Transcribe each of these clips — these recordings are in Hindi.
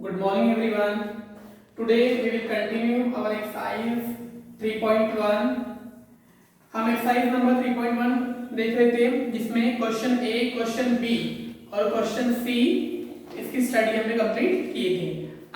Good morning everyone. Today we will continue our exercise 3.1. हम एक्सरसाइज नंबर 3.1 देख रहे थे जिसमें क्वेश्चन ए, क्वेश्चन बी और क्वेश्चन सी इसकी स्टडी हमने कंप्लीट की थी।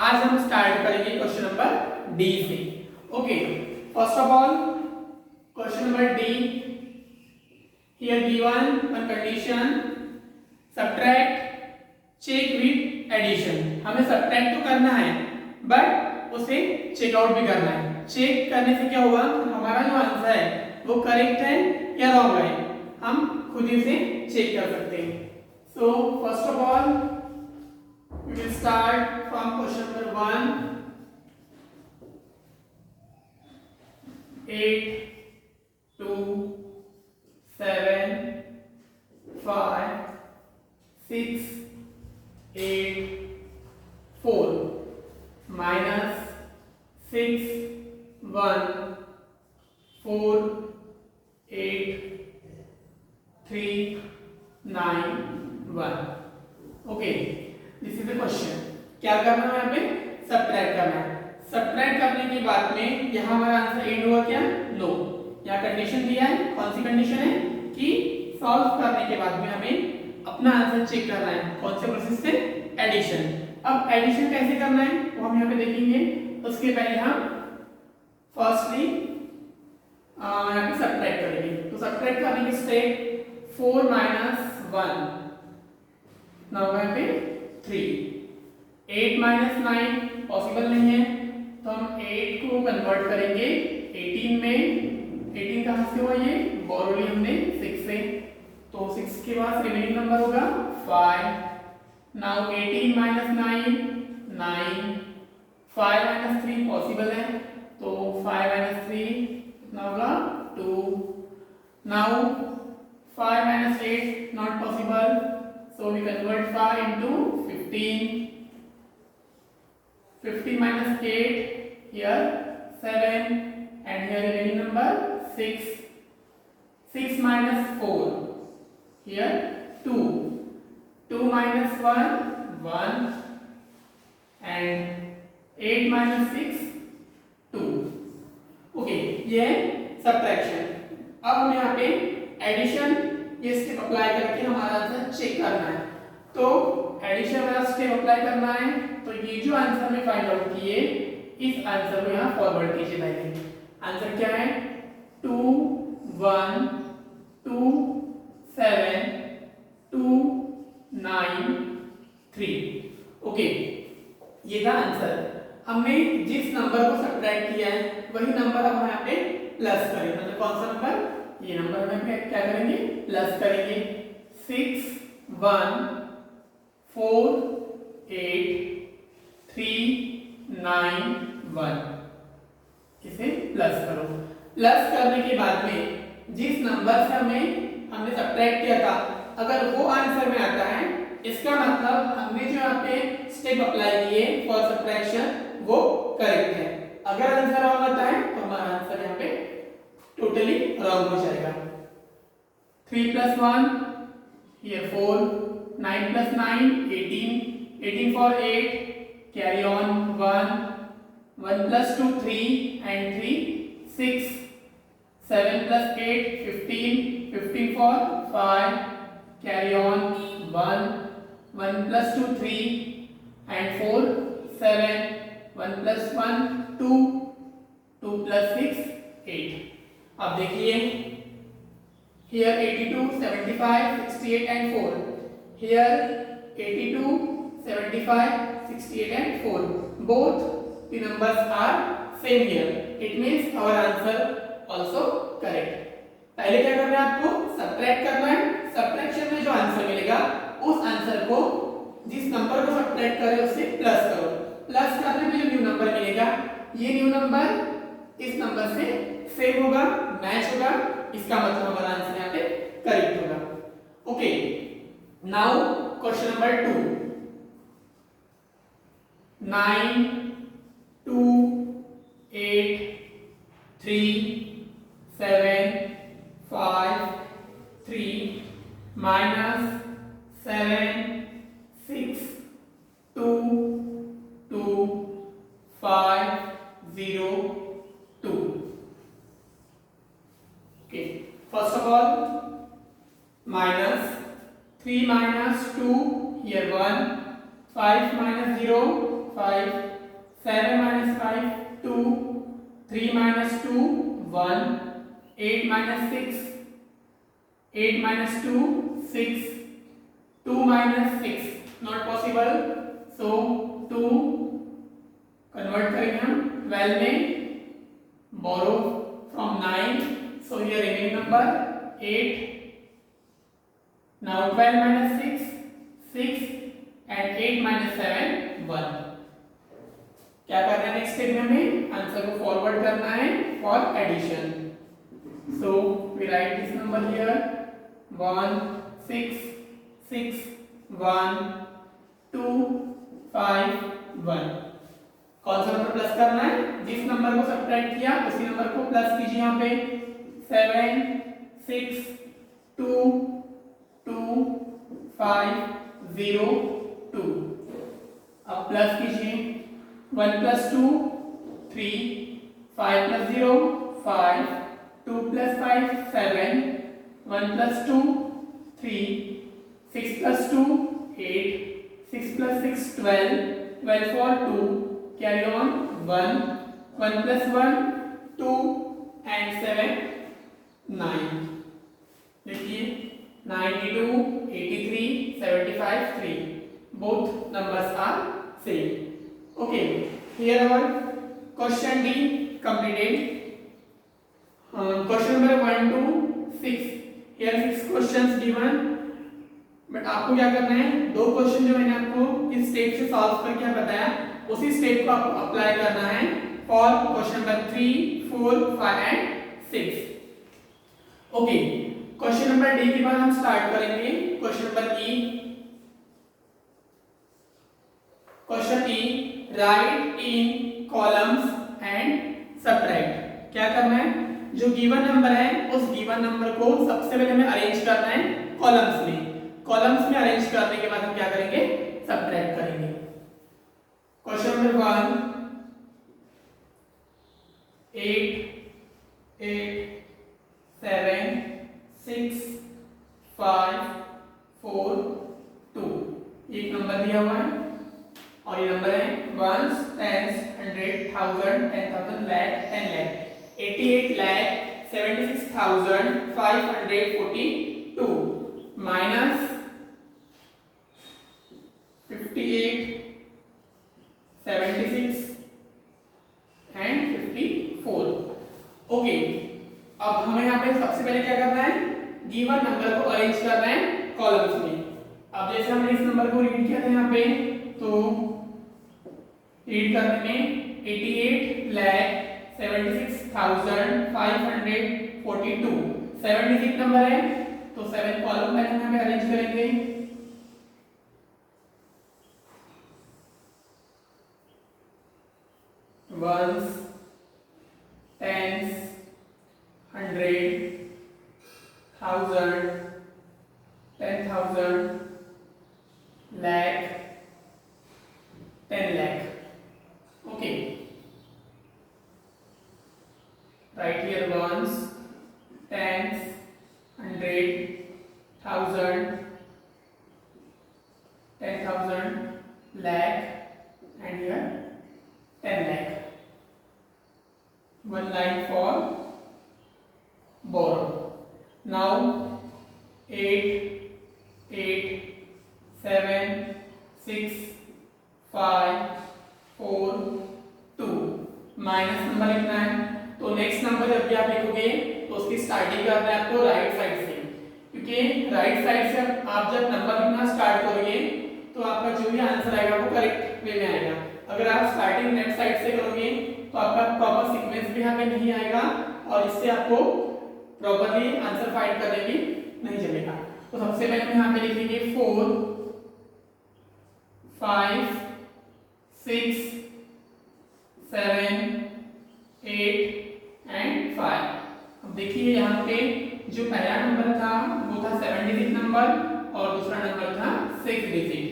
आज हम स्टार्ट करेंगे क्वेश्चन नंबर डी से। Okay, first of all question number D, here given one condition, subtract, check with addition. हमें सब्ट्रैक्ट तो करना है बट उसे चेक आउट भी करना है। चेक करने से क्या होगा, हमारा जो आंसर है वो करेक्ट है या रॉन्ग है, हम खुद ही से चेक कर सकते हैं। So first of all we will start from question number 1, 8 2 7 5 6 8 4 minus 6 1 4 8 3 9 1। Okay, this is the question. क्या करना है यहाँ पे, सब्ट्रैक्ट करना है। सब्ट्रैक्ट करने के बाद में यहाँ हमारा आंसर एंड हुआ क्या, नो। यहाँ कंडीशन दिया है, कौन सी कंडीशन है कि सॉल्व करने के बाद में हमें अपना आंसर चेक करना है। कौन से प्रोसेस से, एडिशन। अब एडिशन कैसे करना है वो हम यहाँ पे देखेंगे। उसके पहले हम फर्स्टली यहाँ पे सब्ट्रैक्ट करेंगे। तो सब्ट्रैक्ट करने के स्टेप 4 minus 1, नाउ यहाँ पे 3। 8 minus 9 पॉसिबल नहीं है तो हम 8 को कन्वर्ट करेंगे 18 में। 18 कहाँ से हुआ, ये बोरो ली हमने 6 से, तो 6 के बाद रिमेनिंग नंबर होगा 5। नाउ 18 minus 9 9, 5 minus 3 पॉसिबल है तो 5 minus 3 कितना होगा 2। Now 5 minus 8 not possible, so we convert 5 into 15. 15 minus 8 here 7 and here remaining number 6. 6 minus 4 here 2. 2 minus 1 1 and 8 minus 6 2। Okay, ये सब्ट्रैक्शन। अब हम यहाँ पे एडिशन ये स्टेप अप्लाई करके हमारा आंसर चेक करना है। तो एडिशन वाला स्टेप अप्लाई करना है तो ये जो आंसर में फाइंड आउट किए इस आंसर को यहाँ फॉरवर्ड कीजिए। पहले आंसर क्या है, 2 1 2 7 2 9 3। ओके, ये था आंसर। हमने जिस नंबर को सब्ट्रैक्ट किया है वही नंबर हम यहाँ पे प्लस करेंगे। मतलब कौन सा नंबर, ये नंबर में क्या करेंगे, प्लस करेंगे। 6 1 4 8 3 9 1, इसे प्लस करो। प्लस करने के बाद में जिस नंबर से हमने सब्ट्रैक्ट किया था अगर वो आंसर में आता है, इसका मतलब हमने जो यहाँ पे स्टेप अप्लाई किए फॉर सब्ट्रैक्शन वो करेक्ट है। अगर आंसर रॉन्ग आता है तो हमारा आंसर यहाँ पे टोटली रॉन्ग हो जाएगा। 3 plus 1 here 4, 9 plus 9 18, 18 for 8, carry on 1, 1 plus 2 3 and 3 6, 7 plus 8 15, 15 for 5, carry on 1, 1 plus 2 3 and 4 7, 1 plus 1 2, 2 plus 6 8। अब देखिए here 82 75 68 and 4, here 82 75 68 and 4, both the numbers are same here, it means our answer also correct। पहले क्या करना है, आपको सब्ट्रैक्ट करना है। सब्ट्रैक्शन में जो आंसर मिलेगा उस आंसर को जिस नंबर को सब्ट्रैक्ट करें उससे प्लस करो। प्लस करने में जो न्यू नंबर मिलेगा ये न्यू नंबर इस नंबर से सेम होगा, मैच होगा, इसका मतलब हमारा आंसर यहाँ पे करेक्ट होगा। Okay, now question number 2, 9 2 8 3 7 5 3 minus 7 6 2 5 minus 0, 5, 7 minus 5, 2, 3 minus 2, 1, 8 minus 6, 8 minus 2, 6, 2 minus 6, not possible, so 2 convert करेंगे हम 12 में, borrow from 9, so here remaining number 8, now 12 minus 6, 6 and 8 minus 7, 1. क्या करना है नेक्स्ट स्टेप में हमें आंसर को फॉरवर्ड करना है for addition, so we write this number here 1 6 6 1 2 5 1. कौन सा नंबर प्लस करना है, जिस नंबर को सब्ट्रैक्ट किया उसी नंबर को प्लस कीजिए यहाँ पे 7 6 2 2 5 0 2. अब प्लस कीजिए 1 plus 2 3 5 plus 0 5 2 plus 5 7 1 plus 2 3 6 plus 2 8 6 plus 6 12 12 for 2 carry on 1 1 plus 1 2 and 7 9. देखिए 92 83 75 3 both numbers are same. Okay, here our question D completed. Question number 1 to 6. Here 6 questions given. But आपको क्या करना है, दो क्वेश्चन जो मैंने आपको इस स्टेप से सॉल्व करके बताया उसी स्टेप को आपको अप्लाई करना है for question number 3 4 5 and 6. Okay, question number D के बाद हम स्टार्ट करेंगे question number E. Question E, right in columns and subtract. क्या करना है, जो गिवन नंबर है उस गिवन नंबर को सबसे पहले हमें अरेंज करना है कॉलम्स में. कॉलम्स में अरेंज करने के बाद हम क्या करेंगे, सब्ट्रैक्ट करेंगे. Question number 1 8 8 7 6 5 4 2. एक नंबर दिया हुआ है और ये नंबर है ones tens 100 1000 10,000 lakh 10 lakh 88 lakh 76,542 minus 58 76 and 54. Okay, अब हमें यहाँ पे सबसे पहले क्या करना है, गिवन नंबर को अरेंज करना है कॉलम्स में. अब जैसे हमने इस नंबर को रीड किया था यहाँ पे, तो रीड करने में 88 lakh 76,542 76 नंबर है, तो 7 कॉलम में हम यहाँ पे अरेंज करेंगे. Ones tens 100 1000 10,000 lakh 10 lakh. Okay, right here ones tens 100 1000 10,000 lakh and here 10 lakh. One line for borrow. Now 8 8 7 6 5 4 2 minus number लिखना है. तो नेक्स्ट नंबर जब भी आप लिखोगे तो उसकी स्टार्टिंग करना है आपको राइट साइड से, क्योंकि राइट साइड से आप जब नंबर लिखना स्टार्ट करोगे तो आपका जो भी आंसर आएगा वो करेक्ट वे में आएगा. अगर आप स्टार्टिंग लेफ्ट साइड से करोगे तो आपका प्रॉपर सीक्वेंस भी यहाँ पे नहीं आएगा और इससे आपको प्रॉपर्ली आंसर फाइंड करने भी नहीं चलेगा. तो सबसे पहले हम यहाँ पे लिखेंगे 4 5 6 7 8 एंड 5. अब देखिए यहाँ पे जो पहला नंबर था वो था 7 डिजिट नंबर और दूसरा नंबर था 6 डिजिट.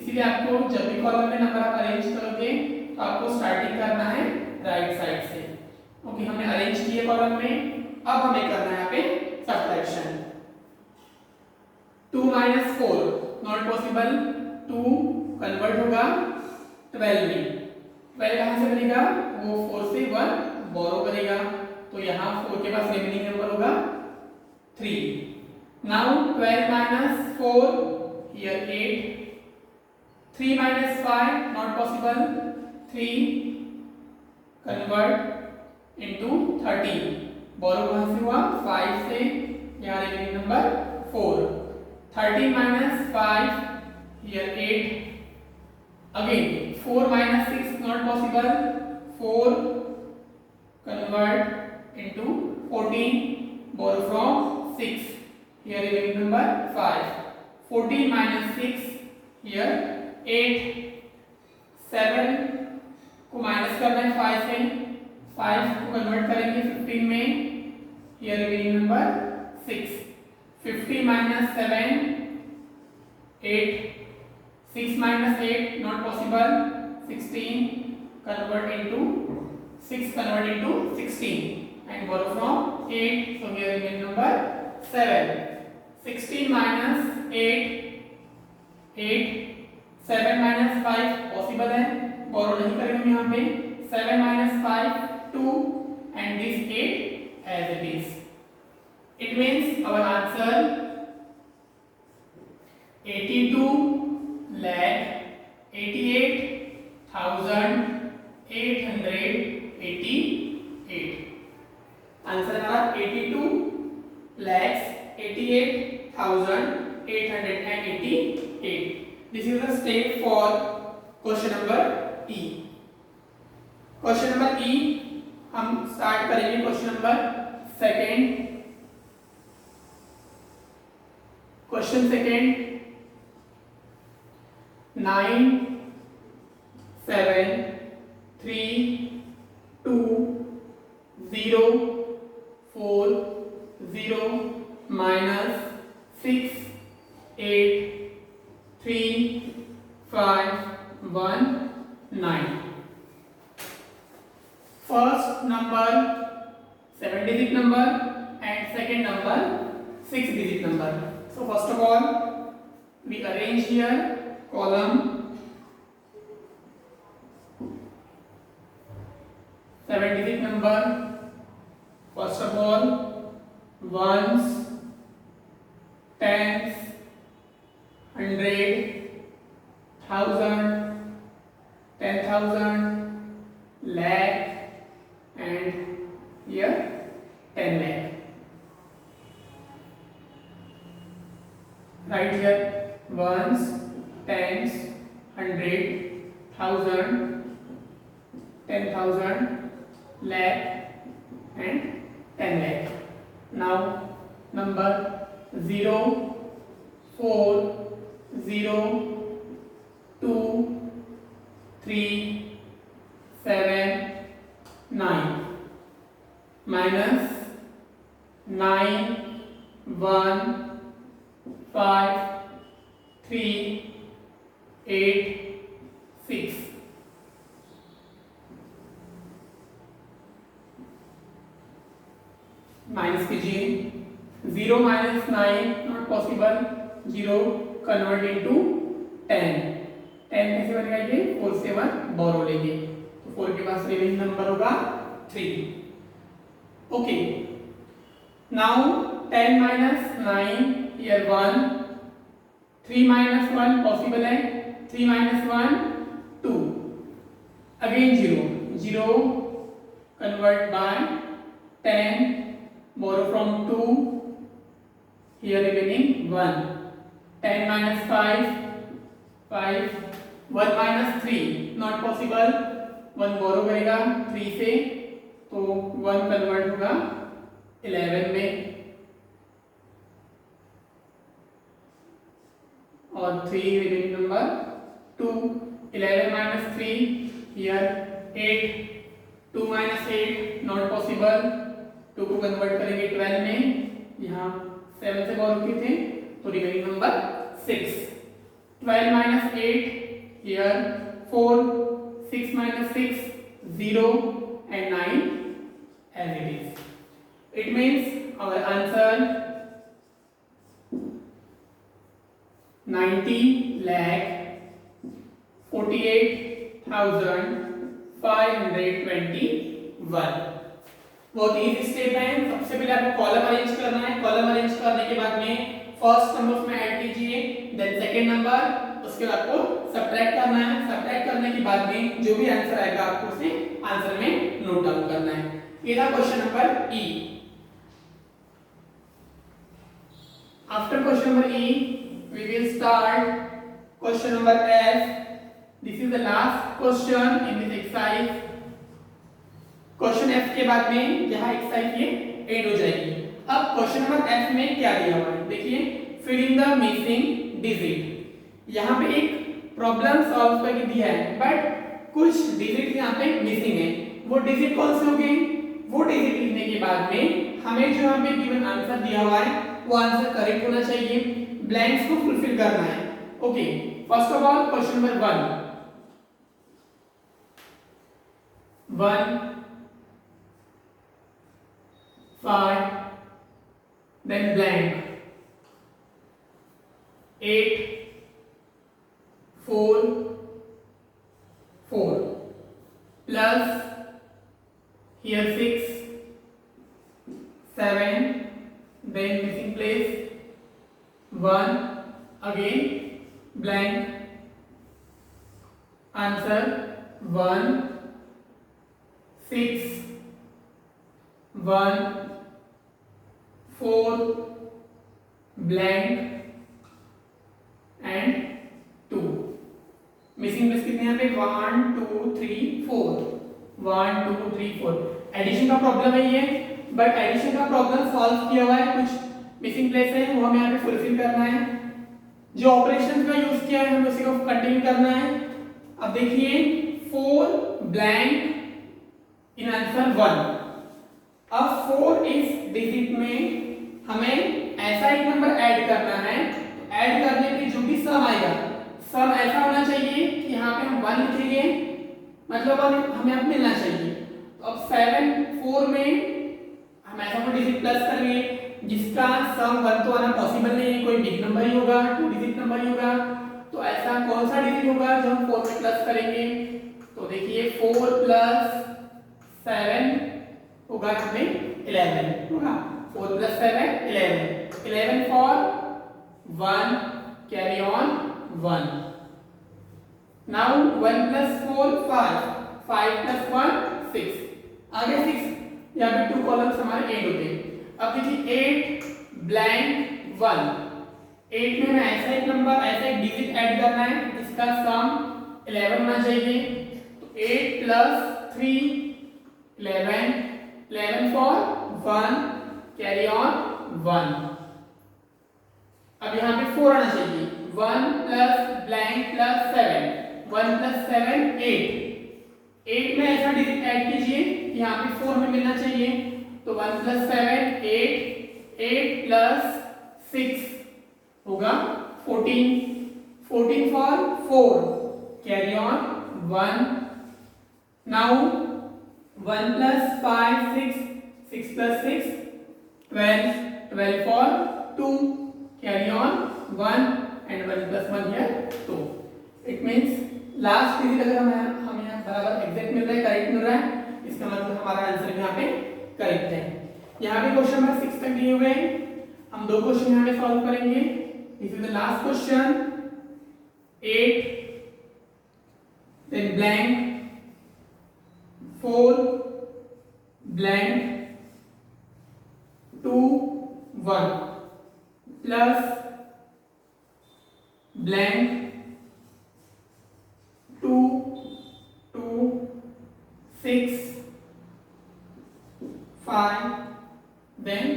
इसीलिए आपको जब भी कॉलम में नंबर आप अरेंज करोगे तो आपको स्टार्टिंग करना है राइट साइड से. ओके, हमने अरेंज किए कॉलम में. अब हमें करना है यहाँ पे subtraction. 2 minus 4 not possible. 2 convert होगा 12 में। 12 कहाँ से बनेगा, वो 4 से 1 बोरो करेगा, तो यहाँ 4 के पास रिमेनिंग नंबर होगा 3। Now 12 minus 4, here 8, 3 minus 5 not possible, 3 convert into 13, बोरो कहाँ से हुआ 5 से, यहाँ remaining number 4, 13 minus 5, here 8, again 4 minus 6 not possible, 4 convert into 14, borrow from 6, here remaining number 5, 14 minus 6, here 8, 7 को माइनस करना है 5 से, 5 को कन्वर्ट करेंगे 15 में, here remaining number 6, 50 minus 7, 8, 6 minus 8 not possible, 16 convert into 6 convert into 16 and borrow from 8, so here remain number 7, 16 minus 8, 8, 7 minus 5 possible है, borrow नहीं करेंगे यहाँ पे, 7 minus 5 2 and this 8 as it is. It means our answer 82 lakh 88,888. Answer हमारा 82 lakhs 88,888. This is the step for question number E. Question number E हम स्टार्ट करेंगे question number second. Question second 9 7 3 2 0 4 0 minus 6 8 3 5 1 9. First number 7-digit number and second number 6-digit number. So first of all we arrange here column 7-digit number. First of all ones, tens, hundred, thousand, 10,000, lakh and here 10 lakh. Right here ones, tens, hundred, thousand, 10,000, lakh and 10 lakh. Now number 0 4 0 2 3 7 9 minus 9 1 5 3 8 6. Minus कीजिए 0 minus 9 not possible, 0 convert into 10. 10 कैसे बनेगा, ये 4 से 1 बोरो लेंगे तो 4 के पास रिमेनिंग नंबर होगा 3. Okay now 10 minus 9 here 1, 3 minus 1 possible है, 3 minus 1 2, again 0 convert by 10 borrow from 2, here remaining 1, 10 minus 5 5, 1 minus 3 not possible, 1 borrow करेगा 3 से तो 1 कन्वर्ट होगा 11 में और 3 remaining number 2, 11 minus 3 here 8, 2 minus 8 not possible, 2 को कन्वर्ट करेंगे 12 में, यहाँ 7 से बोरो किए थे तो remaining number 6, 12 minus 8 here 4, 6 minus 6 0 and 9 as it is. It means our answer 90 lakh 48,521। बहुत इजी स्टेप है। सबसे पहले आपको कॉलम अरेंज करना है। कॉलम अरेंज करने के बाद में फर्स्ट नंबर उसमें ऐड कीजिए, देन सेकंड नंबर, उसके बाद आपको सब्ट्रैक्ट करना है। सब्ट्रैक्ट करने के बाद में जो भी आंसर आएगा आपको उसे आंसर में नोट डाउन करना है। ये था question number E. After question number E we will start question number F. This is the last question in this exercise. Question F के बाद में यह एक्सरसाइज ये एंड हो जाएगी। अब क्वेश्चन नंबर F में क्या दिया हुआ है देखिए, fill in the missing digit. यहाँ पे एक प्रॉब्लम सॉल्व करके दिया है, बट कुछ डिजिट यहाँ पे मिसिंग है। वो डिजिट कौन से होंगे? वो डिजिट लिखने के बाद में हमें जो यहाँ पे गिवन आंसर दिया हुआ है वो आंसर करेक्ट होना चाहिए, ब्लैंक्स को फुलफिल करना है। Okay, first of all question number 1 5 then blank 8 4 4 plus here 6 7 then missing place 1 again blank answer 1 6 1 4 blank and 2। Missing place कितने यहाँ पे 1 2 3 4 1 2 3 4। एडिशन का प्रॉब्लम है ये, बट एडिशन का प्रॉब्लम सॉल्व किया हुआ है, कुछ मिसिंग प्लेस है वो हमें यहाँ पे फुलफिल करना है। जो ऑपरेशन का यूज किया है हमें उसी को कंटिन्यू करना है। अब देखिए 4 ब्लैंक इन आंसर 1। अब 4 इस डिजिट में हमें ऐसा एक नंबर ऐड करना है, तो ऐड करने पे जो भी सम आएगा, सम ऐसा होना चाहिए कि यहाँ पे हम 1 लिखेंगे, मतलब हमें अब मिलना चाहिए। तो अब 7 4 में हम ऐसा कोई डिजिट प्लस करेंगे जिसका सम 1 तो आना पॉसिबल नहीं है, कोई बिग नंबर ही होगा, 2 डिजिट नंबर ही होगा। तो ऐसा कौन सा डिजिट होगा जो हम 4 में प्लस करेंगे? तो देखिए 4 प्लस 7 होगा हमें 11 होगा। 4 plus 7 11 11 for 1 carry on 1। now 1 plus 4 5 5 plus 1 6 आगे 6, यहाँ पे 2 कॉलम्स हमारे एंड होते हैं। अब देखिए 8 ब्लैंक 1। 8 में हमें ऐसा एक नंबर, ऐसा एक डिजिट ऐड करना है जिसका सम 11 होना चाहिए। तो 8 plus 3 11 11 for 1 कैरी ऑन 1। अब यहाँ पे 4 आना चाहिए। 1 प्लस ब्लैंक प्लस 7 1 प्लस 7 8 8 में ऐसा डिजिट ऐड कीजिए कि यहाँ पे 4 में मिलना चाहिए। तो 1 प्लस 7 8 8 प्लस 6 होगा 14 14 for 4 carry on 1। Now 1 plus 5 6 6 plus 6 12 12 for 2 carry on 1 and 1 plus 1 here 2। it means last digit अगर हमें यहाँ बराबर एग्जैक्ट मिल रहा है, करेक्ट मिल रहा है, इसका मतलब हमारा आंसर यहाँ पे करेक्ट है। यहाँ पे क्वेश्चन नंबर 6 तक दिए हुए हैं, हम 2 क्वेश्चन यहाँ पे सॉल्व करेंगे। This is the last question 8 then blank 4 blank 2 1 plus blank 2 2 6 5 then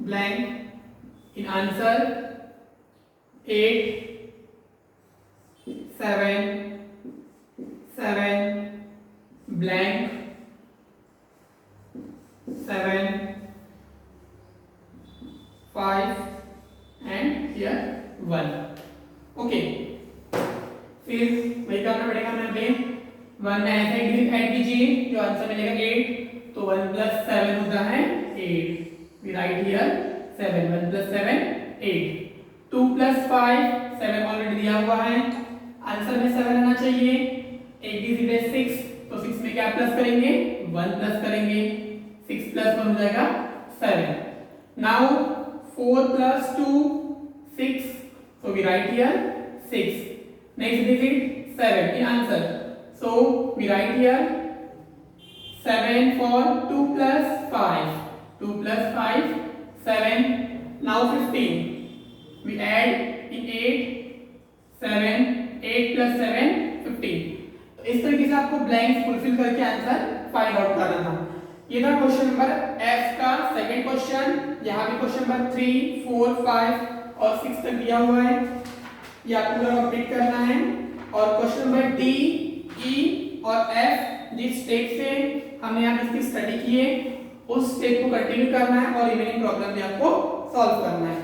blank in answer 8 7 7 blank 7 5 and here 1। Okay, फिर वही करना पड़ेगा हमें। 1 में ऐसा एक डिजिट ऐड कीजिए जो आंसर मिलेगा 8। तो 1 plus 7 होता है 8। We write here 7 1 plus 7 8। 2 plus 5 7 already दिया हुआ है। आंसर में 7 आना चाहिए। 8 डिजिट है 6, तो 6 में क्या प्लस करेंगे, 1 प्लस करेंगे, 6 प्लस 1 हो जाएगा 7। Now 4 plus 2 6, so we write here 6. Next digit 7 in answer, so we write here 7 for 2 plus 5, 2 plus 5 7. Now 15, we add in 8 7, 8 plus 7 15। तो इस तरीके से आपको ब्लैंक्स फुलफिल करके आंसर फाइंड आउट करना था। ये था क्वेश्चन नंबर एफ का सेकंड क्वेश्चन। यहाँ भी क्वेश्चन नंबर 3, 4, 5 और 6 तक दिया हुआ है, ये आपको पूरा कंप्लीट करना है। और क्वेश्चन नंबर डी, ई और एफ जिस स्टेप से हमने यहाँ इसकी स्टडी की है उस स्टेप को कंटिन्यू करना है और रिमेनिंग प्रॉब्लम भी आपको सॉल्व करना है।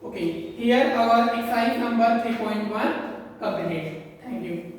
Okay, here our exercise number 3.1 completed. Thank you.